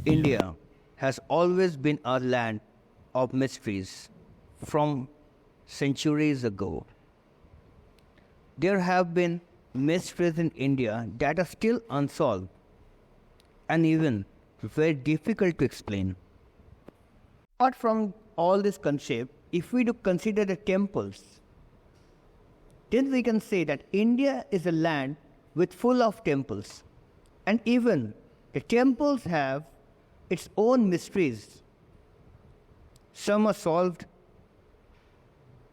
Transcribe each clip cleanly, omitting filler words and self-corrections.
India has always been a land of mysteries from centuries ago. There have been mysteries in India that are still unsolved and even very difficult to explain. Apart from all this concept, if we do consider the temples, then we can say that India is a land with full of temples, and even the temples have its own mysteries. Some are solved,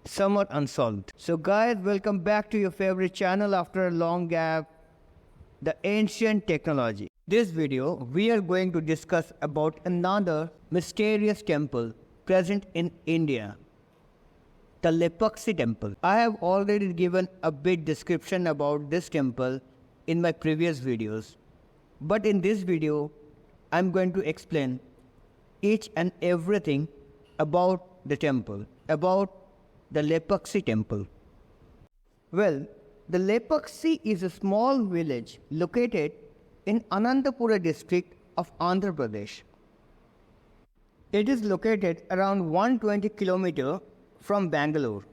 some are unsolved. So guys, welcome back to your favorite channel after a long gap, the ancient technology. This video we are going to discuss about another mysterious temple present in India, the Lepaksi temple. I have already given a bit description about this temple in my previous videos, but in this video I am going to explain each and everything about the temple, about the Lepaksi temple. Well, the Lepaksi is a small village located in Anantapura district of Andhra Pradesh. It is located around 120 km from Bangalore.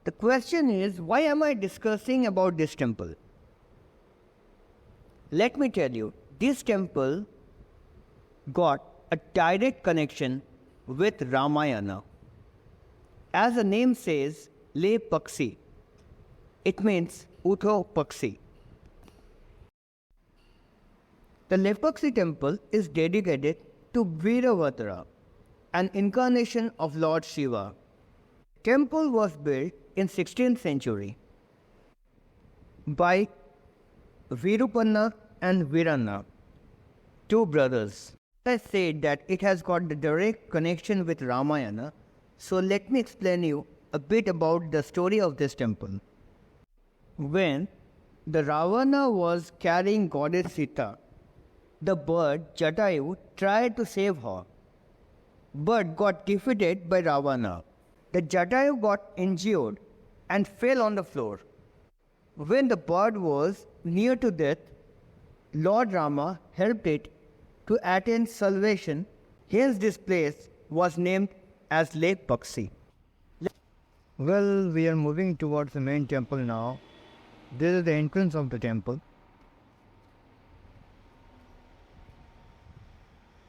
The question is, why am I discussing about this temple? Let me tell you, this temple got a direct connection with Ramayana. As the name says, Lepaksi, it means Utho Paksi. The Lepaksi temple is dedicated to Virabhadra, an incarnation of Lord Shiva. The temple was built in 16th century by Virupanna and Viranna, two brothers. I said that it has got the direct connection with Ramayana, so let me explain you a bit about the story of this temple. When the Ravana was carrying goddess Sita, the bird Jatayu tried to save her, but got defeated by Ravana. The Jatayu got injured and fell on the floor. When the bird was near to death, Lord Rama helped it to attain salvation. Hence this place was named as Lake Paksi. Well, we are moving towards the main temple now. This is the entrance of the temple.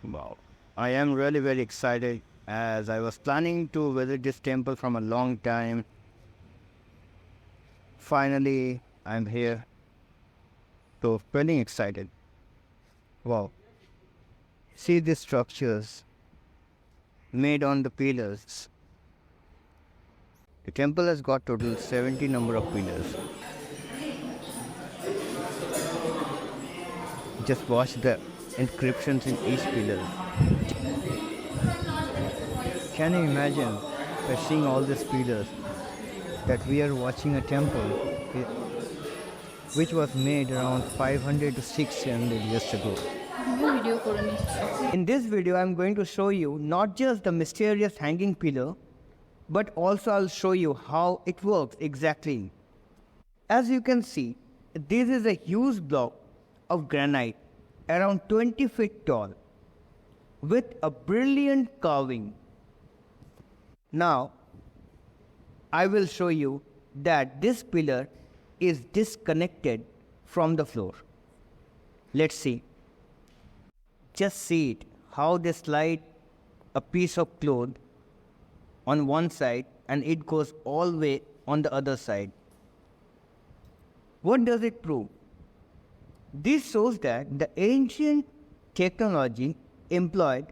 Wow. I am really very excited as I was planning to visit this temple from a long time. Finally, I'm here. So, feeling excited. Wow. See these structures made on the pillars. The temple has got total 70 number of pillars. Just watch the inscriptions in each pillar. Can you imagine by seeing all these pillars that we are watching a temple which was made around 500 to 600 years ago. In this video I am going to show you not just the mysterious hanging pillar, but also I'll show you how it works exactly. As you can see, this is a huge block of granite around 20 feet tall with a brilliant carving. Now, I will show you that this pillar is disconnected from the floor. Let's see. Just see it, how they slide a piece of cloth on one side and it goes all the way on the other side. What does it prove? This shows that the ancient technology employed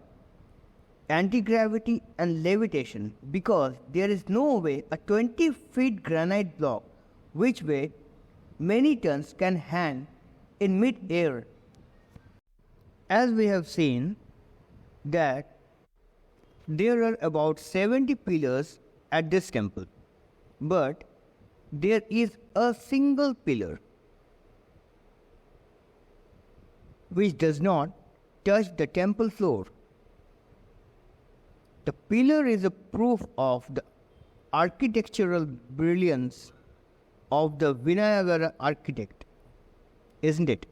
anti-gravity and levitation, because there is no way a 20 feet granite block which weighed many tons can hang in mid-air. As we have seen that there are about 70 pillars at this temple, but there is a single pillar which does not touch the temple floor. The pillar is a proof of the architectural brilliance of the Vinayagara architect, isn't it?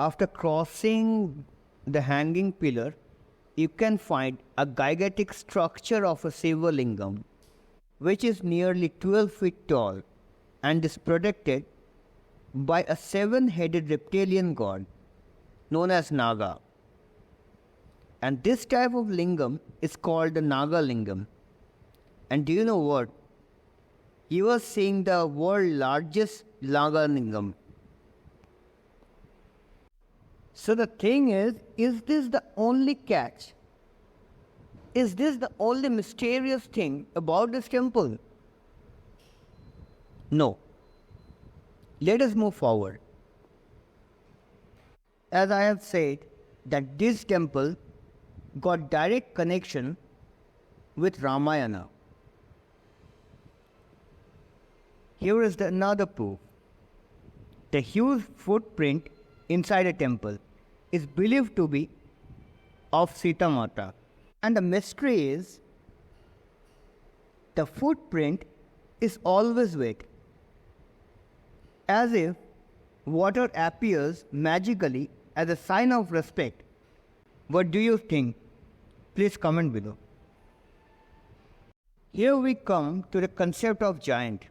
After crossing the hanging pillar, you can find a gigantic structure of a silver lingam, which is nearly 12 feet tall and is protected by a seven-headed reptilian god known as Naga. And this type of lingam is called the Naga lingam. And do you know what? You are seeing the world's largest Naga lingam. So the thing is this the only catch? Is this the only mysterious thing about this temple? No. Let us move forward. As I have said, that this temple got direct connection with Ramayana. Here is another proof. The huge footprint inside a temple is believed to be of Sita Mata. And the mystery is, the footprint is always wet, as if water appears magically as a sign of respect. What do you think? Please comment below. Here we come to the concept of giant.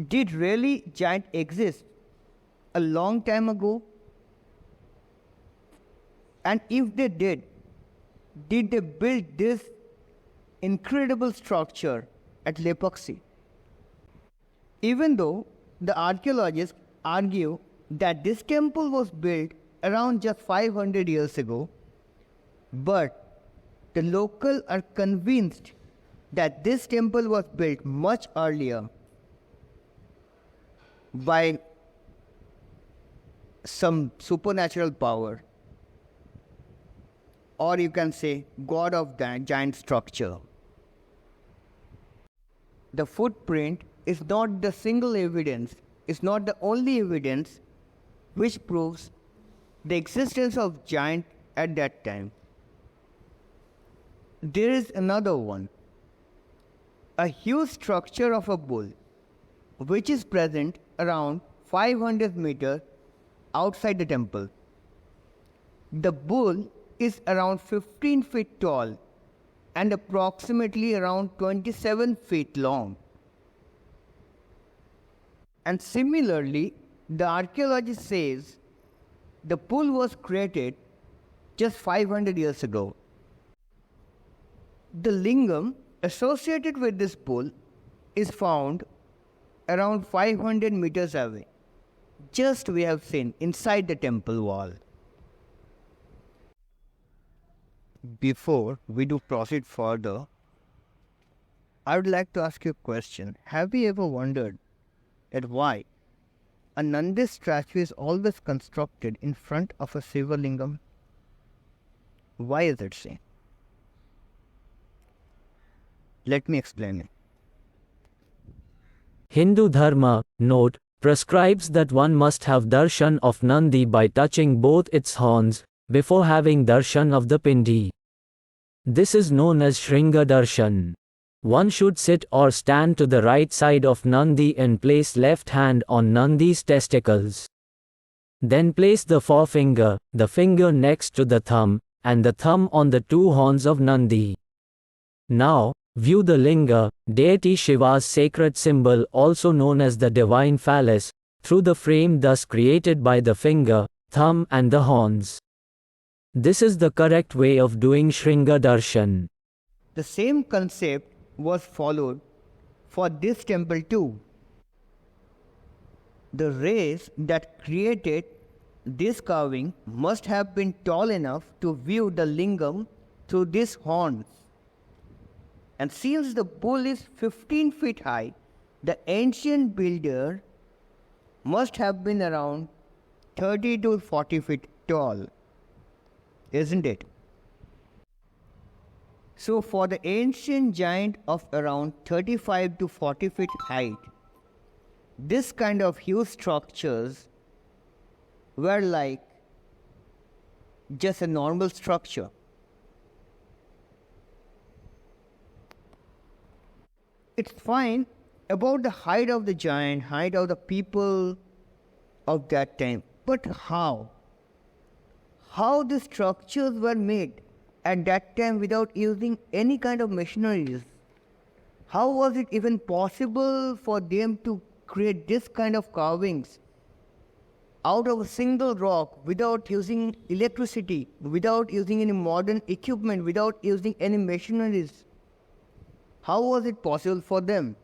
Did really giant exist a long time ago? And if they did they build this incredible structure at Lepaksi? Even though the archaeologists argue that this temple was built around just 500 years ago, but the locals are convinced that this temple was built much earlier by some supernatural power, or you can say god of that giant structure. The footprint is not the single evidence, is not the only evidence which proves the existence of giant at that time. There is another one, a huge structure of a bull, which is present around 500 meters outside the temple. The bull is around 15 feet tall and approximately around 27 feet long. And similarly, the archaeologist says the bull was created just 500 years ago. The lingam associated with this bull is found around 500 meters away. Just we have seen inside the temple wall. Before we do proceed further, I would like to ask you a question. Have you ever wondered at why a Nandi statue is always constructed in front of a Shiva lingam? Why is it so? Let me explain it. Hindu Dharma, note, prescribes that one must have darshan of Nandi by touching both its horns, before having darshan of the Pindi. This is known as Shringa Darshan. One should sit or stand to the right side of Nandi and place left hand on Nandi's testicles. Then place the forefinger, the finger next to the thumb, and the thumb on the two horns of Nandi. Now, view the linga, deity Shiva's sacred symbol also known as the divine phallus, through the frame thus created by the finger, thumb and the horns. This is the correct way of doing Shringa Darshan. The same concept was followed for this temple too. The rays that created this carving must have been tall enough to view the lingam through these horns. And since the bull is 15 feet high, the ancient builder must have been around 30 to 40 feet tall, isn't it? So for the ancient giant of around 35 to 40 feet height, this kind of huge structures were like just a normal structure. It's fine about the height of the giant, height of the people of that time. But how? how the structures were made at that time without using any kind of machineries. How was it even possible for them to create this kind of carvings out of a single rock without using electricity, without using any modern equipment, without using any machineries? How was it possible for them?